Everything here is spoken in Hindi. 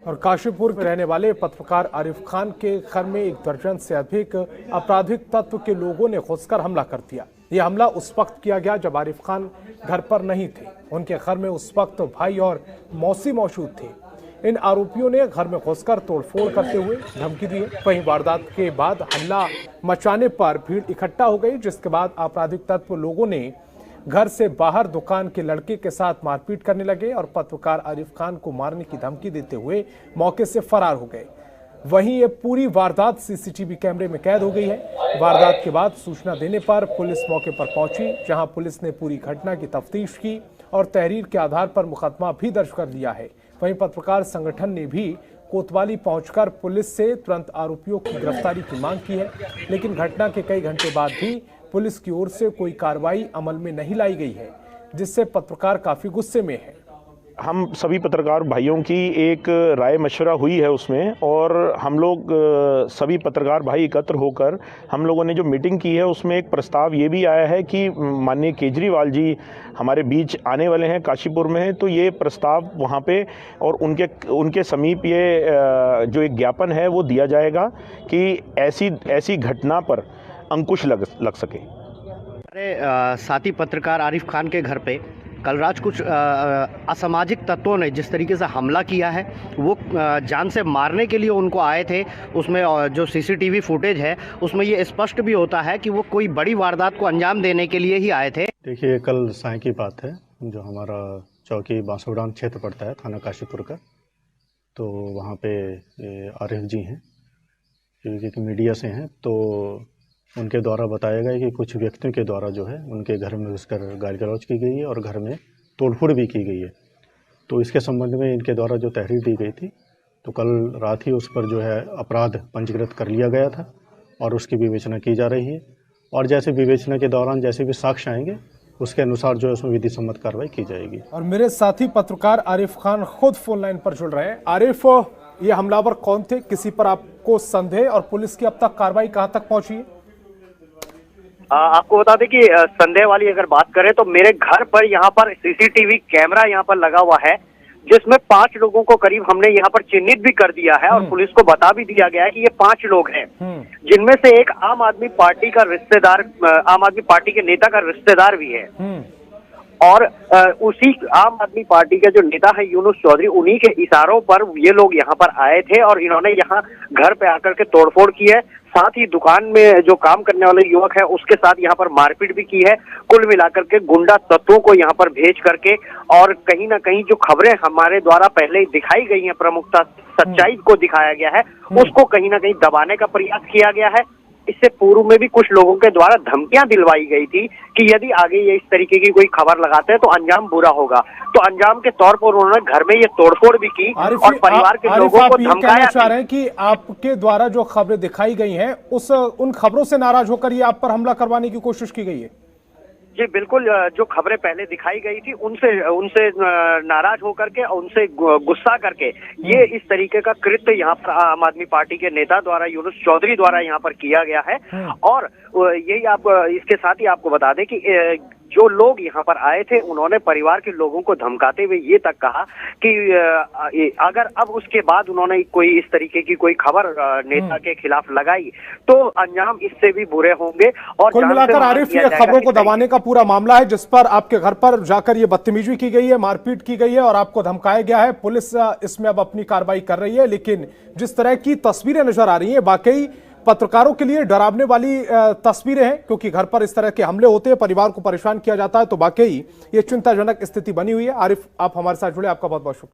और काशीपुर में रहने वाले पत्रकार आरिफ खान के घर में एक दर्जन से अधिक आपराधिक तत्व के लोगों ने घुसकर हमला कर दिया। यह हमला उस वक्त किया गया जब आरिफ खान घर पर नहीं थे। उनके घर में उस वक्त भाई और मौसी मौजूद थे। इन आरोपियों ने घर में घुसकर तोड़फोड़ करते हुए धमकी दी। वहीं वारदात के बाद हल्ला मचाने पर भीड़ इकट्ठा हो गई, जिसके बाद आपराधिक तत्व लोगों ने घर से बाहर दुकान के लड़के के साथ मारपीट करने लगे और पत्रकार आरिफ खान को मारने की धमकी देते हुए मौके से फरार हो गए। वहीं ये पूरी वारदात सीसीटीवी कैमरे में कैद हो गई है। वारदात के बाद सूचना देने पर पुलिस मौके पर पहुंची, जहां पुलिस ने पूरी घटना की तफ्तीश की और तहरीर के आधार पर मुकदमा भी दर्ज कर लिया है। वहीं पत्रकार संगठन ने भी कोतवाली पहुंचकर पुलिस से तुरंत आरोपियों की गिरफ्तारी की मांग की है, लेकिन घटना के कई घंटे बाद भी पुलिस की ओर से कोई कार्रवाई अमल में नहीं लाई गई है, जिससे पत्रकार काफी गुस्से में है। हम सभी पत्रकार भाइयों की एक राय मशवरा हुई है उसमें, और हम लोग सभी पत्रकार भाई एकत्र होकर हम लोगों ने जो मीटिंग की है उसमें एक प्रस्ताव ये भी आया है कि माननीय केजरीवाल जी हमारे बीच आने वाले हैं, काशीपुर में हैं, तो ये प्रस्ताव वहाँ पे और उनके समीप ये जो एक ज्ञापन है वो दिया जाएगा कि ऐसी घटना पर अंकुश लग सके। अरे साथी पत्रकार आरिफ खान के घर पे कल रात कुछ असामाजिक तत्वों ने जिस तरीके से हमला किया है, वो जान से मारने के लिए उनको आए थे। उसमें जो सीसीटीवी फुटेज है उसमें ये स्पष्ट भी होता है कि वो कोई बड़ी वारदात को अंजाम देने के लिए ही आए थे। देखिए, कल साय की बात है, जो हमारा चौकी बांसुड़ान क्षेत्र पड़ता है, थाना काशीपुर का। तो वहाँ पे आरिफ जी हैं, एक मीडिया से हैं, तो उनके द्वारा बताया गया कि कुछ व्यक्तियों के द्वारा जो है उनके घर में घुसकर गाली गलौज की गई है और घर में तोड़फोड़ भी की गई है। तो इसके संबंध में इनके द्वारा जो तहरीर दी गई थी, तो कल रात ही उस पर जो है अपराध पंजीकृत कर लिया गया था और उसकी विवेचना की जा रही है। और जैसे विवेचना के दौरान जैसे भी साक्ष्य आएंगे उसके अनुसार जो है उसमें विधि सम्मत कार्रवाई की जाएगी। और मेरे साथी पत्रकार आरिफ खान खुद फोन लाइन पर जुड़ रहे हैं। आरिफ, ये हमलावर कौन थे? किसी पर आपको संदेह और पुलिस की अब तक कार्रवाई कहां तक पहुंची है? आपको बता दें कि संदेह वाली अगर बात करें तो मेरे घर पर यहाँ पर सीसीटीवी कैमरा यहाँ पर लगा हुआ है, जिसमें 5 लोगों को करीब हमने यहाँ पर चिन्हित भी कर दिया है और पुलिस को बता भी दिया गया है कि ये 5 लोग हैं, जिनमें से एक आम आदमी पार्टी का रिश्तेदार, आम आदमी पार्टी के नेता का रिश्तेदार भी है। और उसी आम आदमी पार्टी के जो नेता है यूनुस चौधरी, उन्हीं के इशारों पर ये लोग यहाँ पर आए थे और इन्होंने यहाँ घर पे आकर के तोड़फोड़ की है। साथ ही दुकान में जो काम करने वाले युवक है उसके साथ यहाँ पर मारपीट भी की है। कुल मिलाकर के गुंडा तत्वों को यहाँ पर भेज करके, और कहीं ना कहीं जो खबरें हमारे द्वारा पहले दिखाई गई हैं, प्रमुखता सच्चाई को दिखाया गया है, उसको कहीं ना कहीं दबाने का प्रयास किया गया है। इससे पूर्व में भी कुछ लोगों के द्वारा धमकियां दिलवाई गई थी कि यदि आगे ये इस तरीके की कोई खबर लगाते हैं तो अंजाम बुरा होगा। तो अंजाम के तौर पर उन्होंने घर में ये तोड़फोड़ भी की और परिवार के लोगों को धमकाया। चाह रहे हैं कि आपके द्वारा जो खबरें दिखाई गई हैं उन खबरों से नाराज होकर ये आप पर हमला करवाने की कोशिश की गई है? जी बिल्कुल, जो खबरें पहले दिखाई गई थी उनसे नाराज होकर के, उनसे गुस्सा करके ये इस तरीके का कृत्य यहाँ पर आम आदमी पार्टी के नेता द्वारा, यूनुस चौधरी द्वारा यहाँ पर किया गया है। और यही आप इसके साथ ही आपको बता दें कि जो लोग यहाँ पर आए थे उन्होंने परिवार के लोगों को धमकाते हुए ये तक कहा कि अगर अब उसके बाद उन्होंने कोई इस तरीके की कोई खबर नेता के खिलाफ लगाई तो अंजाम इससे भी बुरे होंगे। और कुल मिलाकर आरिफ, ये खबरों को दबाने का पूरा मामला है, जिस पर आपके घर पर जाकर ये बदतमीजी की गई है, मारपीट की गई है और आपको धमकाया गया है। पुलिस इसमें अब अपनी कार्रवाई कर रही है, लेकिन जिस तरह की तस्वीरें नजर आ रही है वाकई पत्रकारों के लिए डरावने वाली तस्वीरें हैं, क्योंकि घर पर इस तरह के हमले होते हैं, परिवार को परेशान किया जाता है, तो वाकई ये चिंताजनक स्थिति बनी हुई है। आरिफ, आप हमारे साथ जुड़े, आपका बहुत बहुत शुक्रिया।